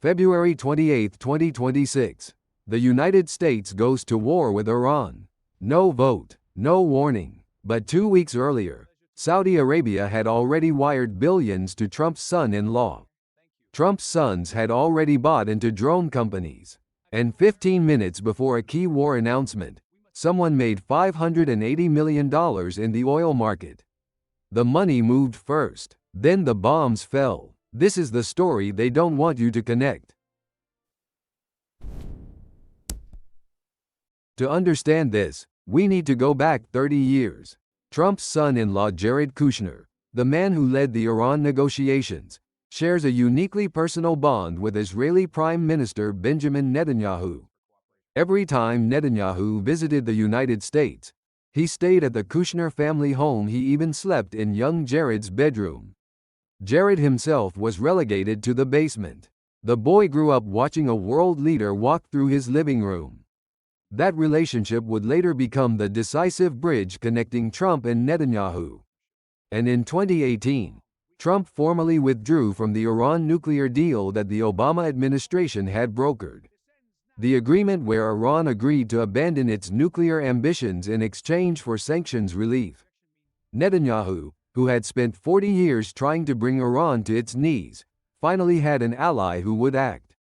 February 28, 2026. The United States goes to war with Iran. No vote, no warning. But 2 weeks earlier, Saudi Arabia had already wired billions to Trump's son-in-law. Trump's sons had already bought into drone companies. And 15 minutes before a key war announcement, someone made $580 million in the oil market. The money moved first, then the bombs fell. This is the story they don't want you to connect. To understand this, we need to go back 30 years. Trump's son-in-law Jared Kushner, the man who led the Iran negotiations, shares a uniquely personal bond with Israeli Prime Minister Benjamin Netanyahu. Every time Netanyahu visited the United States, he stayed at the Kushner family home. He even slept in young Jared's bedroom. Jared himself was relegated to the basement. The boy grew up watching a world leader walk through his living room. That relationship would later become the decisive bridge connecting Trump and Netanyahu. And in 2018, Trump formally withdrew from the Iran nuclear deal that the Obama administration had brokered. The agreement where Iran agreed to abandon its nuclear ambitions in exchange for sanctions relief. Netanyahu, who had spent 40 years trying to bring Iran to its knees, finally had an ally who would act.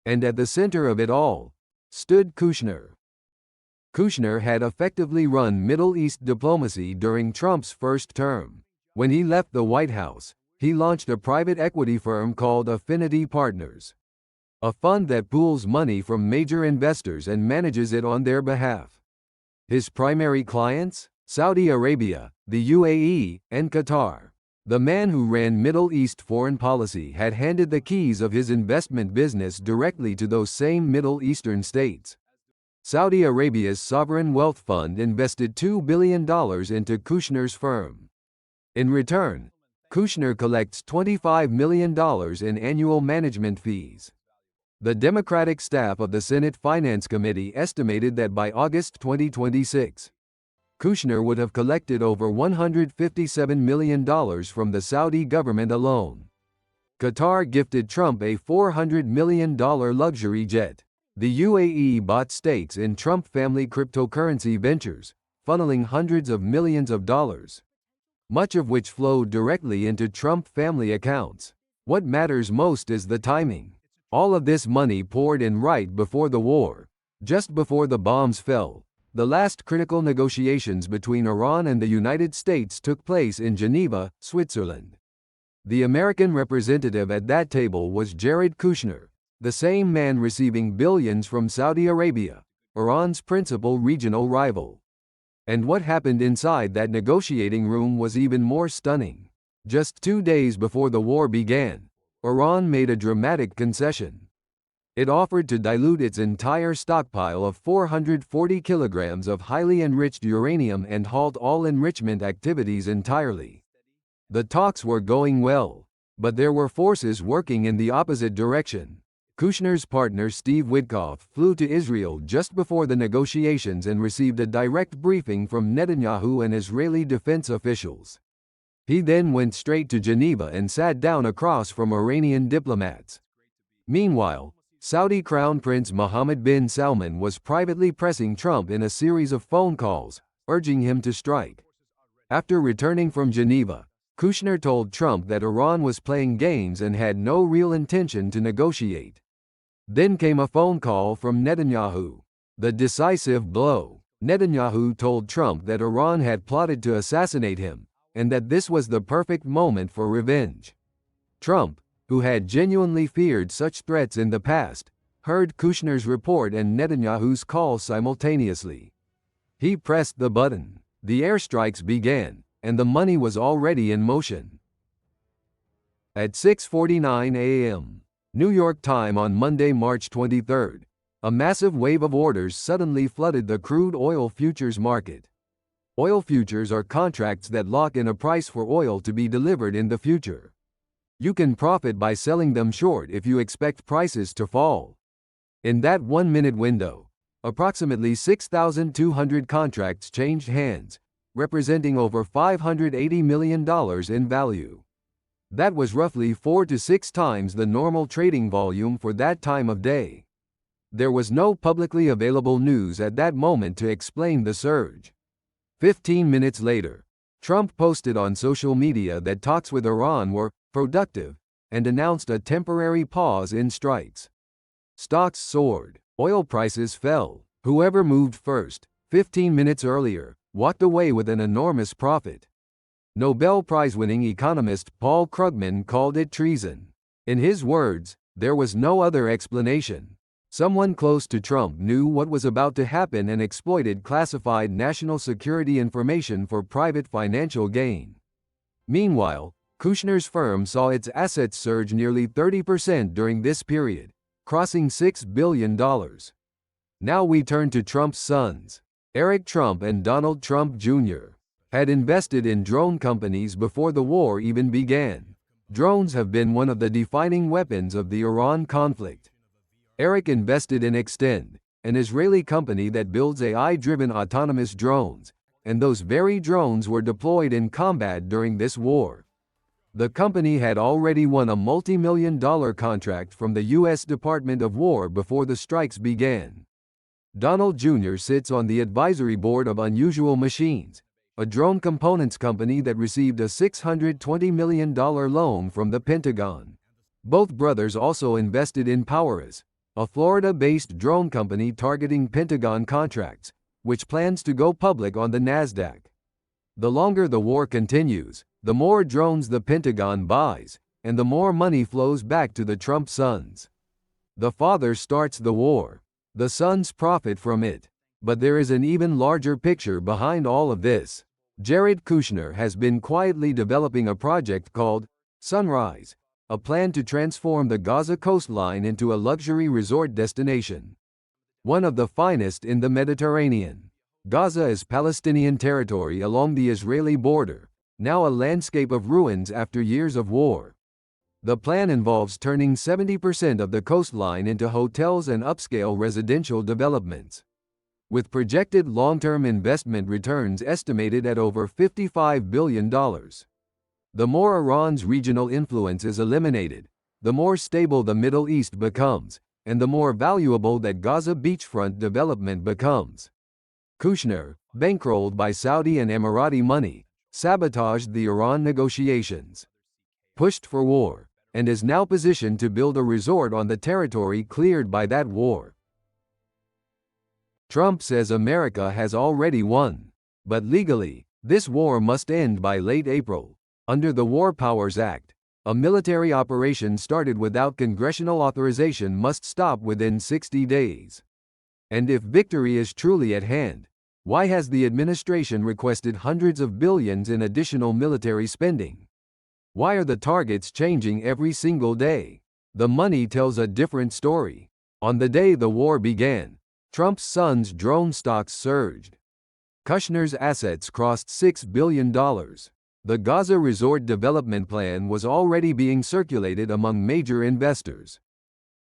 And at the center of it all stood Kushner. Kushner had effectively run Middle East diplomacy during Trump's first term. When he left the White House, he launched a private equity firm called Affinity Partners, a fund that pools money from major investors and manages it on their behalf. His primary clients? Saudi Arabia, the UAE, and Qatar. The man who ran Middle East foreign policy had handed the keys of his investment business directly to those same Middle Eastern states. Saudi Arabia's sovereign wealth fund invested $2 billion into Kushner's firm. In return, Kushner collects $25 million in annual management fees. The Democratic staff of the Senate Finance Committee estimated that by August 2026, Kushner would have collected over $157 million from the Saudi government alone. Qatar gifted Trump a $400 million luxury jet. The UAE bought stakes in Trump family cryptocurrency ventures, funneling hundreds of millions of dollars, much of which flowed directly into Trump family accounts. What matters most is the timing. All of this money poured in right before the war, just before the bombs fell. The last critical negotiations between Iran and the United States took place in Geneva, Switzerland. The American representative at that table was Jared Kushner, the same man receiving billions from Saudi Arabia, Iran's principal regional rival. And what happened inside that negotiating room was even more stunning. Just 2 days before the war began, Iran made a dramatic concession. It offered to dilute its entire stockpile of 440 kilograms of highly enriched uranium and halt all enrichment activities entirely. The talks were going well, but there were forces working in the opposite direction. Kushner's partner Steve Witkoff flew to Israel just before the negotiations and received a direct briefing from Netanyahu and Israeli defense officials. He then went straight to Geneva and sat down across from Iranian diplomats. Meanwhile, Saudi Crown Prince Mohammed bin Salman was privately pressing Trump in a series of phone calls, urging him to strike. After returning from Geneva, Kushner told Trump that Iran was playing games and had no real intention to negotiate. Then came a phone call from Netanyahu. The decisive blow. Netanyahu told Trump that Iran had plotted to assassinate him, and that this was the perfect moment for revenge. Trump, who had genuinely feared such threats in the past, heard Kushner's report and Netanyahu's call simultaneously. He pressed the button. The airstrikes began, and the money was already in motion. At 6:49 a.m. New York time on Monday, March 23, a massive wave of orders suddenly flooded the crude oil futures market. Oil futures are contracts that lock in a price for oil to be delivered in the future. You can profit by selling them short if you expect prices to fall. In that 1-minute window, approximately 6,200 contracts changed hands, representing over $580 million in value. That was roughly 4 to 6 times the normal trading volume for that time of day. There was no publicly available news at that moment to explain the surge. 15 minutes later, Trump posted on social media that talks with Iran were productive and announced a temporary pause in strikes. Stocks soared, oil prices fell. Whoever moved first, 15 minutes earlier, walked away with an enormous profit. Nobel Prize-winning economist Paul Krugman called it treason. In his words, there was no other explanation. Someone close to Trump knew what was about to happen and exploited classified national security information for private financial gain. Meanwhile, Kushner's firm saw its assets surge nearly 30% during this period, crossing $6 billion. Now we turn to Trump's sons. Eric Trump and Donald Trump Jr. had invested in drone companies before the war even began. Drones have been one of the defining weapons of the Iran conflict. Eric invested in Extend, an Israeli company that builds AI-driven autonomous drones, and those very drones were deployed in combat during this war. The company had already won a multi-million-dollar contract from the U.S. Department of War before the strikes began. Donald Jr. sits on the advisory board of Unusual Machines, a drone components company that received a $620 million loan from the Pentagon. Both brothers also invested in Powerus, a Florida-based drone company targeting Pentagon contracts, which plans to go public on the NASDAQ. The longer the war continues, the more drones the Pentagon buys, and the more money flows back to the Trump sons. The father starts the war. The sons profit from it. But there is an even larger picture behind all of this. Jared Kushner has been quietly developing a project called Sunrise, a plan to transform the Gaza coastline into a luxury resort destination. One of the finest in the Mediterranean. Gaza is Palestinian territory along the Israeli border, now a landscape of ruins after years of war. The plan involves turning 70% of the coastline into hotels and upscale residential developments. With projected long-term investment returns estimated at over $55 billion. The more Iran's regional influence is eliminated, the more stable the Middle East becomes, and the more valuable that Gaza beachfront development becomes. Kushner, bankrolled by Saudi and Emirati money, sabotaged the Iran negotiations, pushed for war, and is now positioned to build a resort on the territory cleared by that war. Trump says America has already won. But legally, this war must end by late April. Under the War Powers Act, a military operation started without congressional authorization must stop within 60 days. And if victory is truly at hand, why has the administration requested hundreds of billions in additional military spending? Why are the targets changing every single day? The money tells a different story. On the day the war began, Trump's sons' drone stocks surged. Kushner's assets crossed $6 billion. The Gaza resort development plan was already being circulated among major investors.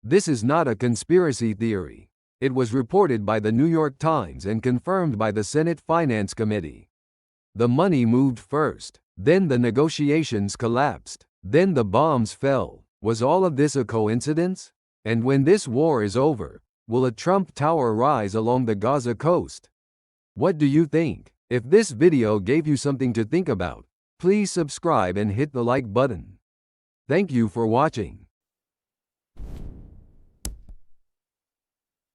This is not a conspiracy theory. It was reported by the New York Times and confirmed by the Senate Finance Committee. The money moved first, then the negotiations collapsed, then the bombs fell. Was all of this a coincidence? And when this war is over, will a Trump Tower rise along the Gaza coast? What do you think? If this video gave you something to think about, please subscribe and hit the like button. Thank you for watching.